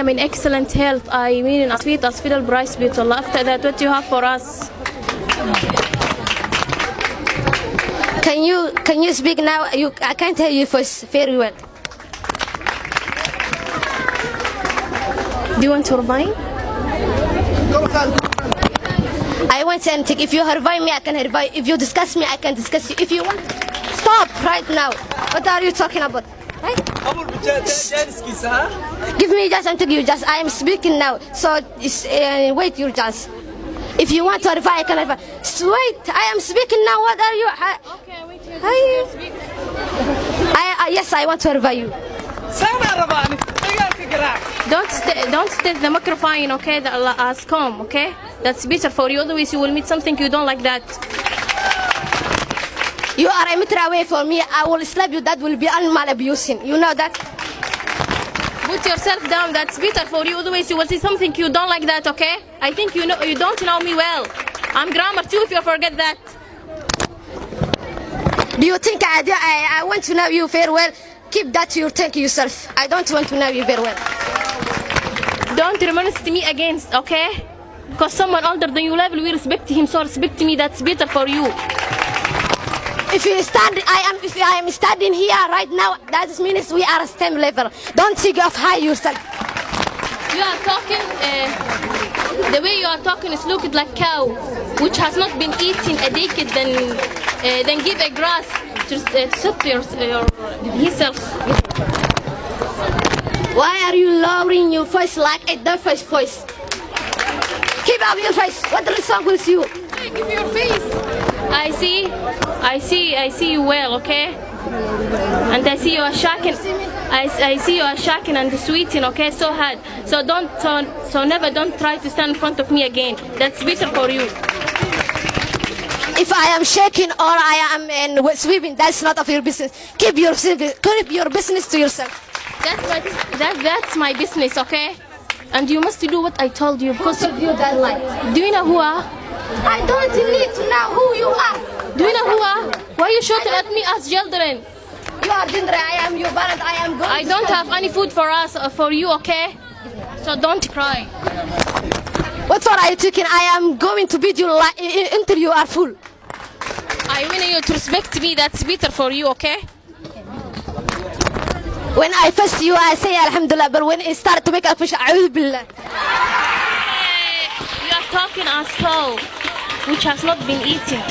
am in excellent health. I mean, as fit as fiddle Bryce Beautiful. After that, what you have for us? Can you speak now? I can't hear you voice very well. Do you want to revive? I want anything. If you revive me, I can revive. If you discuss me, I can discuss you. If you want, stop right now. What are you talking about? Right? Give me just until you just. I am speaking now. So wait your chance. If you want to revive, I can revive. Wait, I am speaking now. What are you? Okay, wait here. Speak. Yes, I want to revive you. Don't take the microphone, okay? The Allah has come, okay? That's better for you. Otherwise, you will meet something you don't like that. You are a meter away from me. I will slap you. That will be animal abusing. You know that? Put yourself down. That's better for you. Otherwise, you will see something you don't like that, okay? I think you don't know me well. I'm grammar too, if you forget that. Do you think I want to know you very well? Keep that to yourself. I don't want to know you very well. Don't reminisce me against, okay? Because someone older than you level, we respect him, so respect me. That's better for you. If I am standing here right now, that means we are STEM level. Don't think of high yourself. You are talking, the way you are talking is looking like cow, which has not been eating a decade, then give a grass to suit himself. Why are you lowering your voice like a dumb voice? Keep up your face. What is wrong with you? Hey, give me your face. I see you well, okay? And I see you are shaking. I see you are shaking and sweating, okay? So hard. So never try to stand in front of me again. That's better for you. If I am shaking or I am sweeping, that's not of your business. Keep your business to yourself. That's my business, okay? And you must do what I told you because you don't like. Do you know who are? I don't need to know who you are. Do you know who are? Why are you shouting at me as children? You are children. I am your parent. I am going. I don't have any food for us for you, okay? So don't cry. What for are you taking? I am going to beat you until you are full. I want you to respect me. That's better for you, okay? When I first you, I say Alhamdulillah, but when it start to make a push, A'udhu Billah. You are talking as cow, which has not been eaten.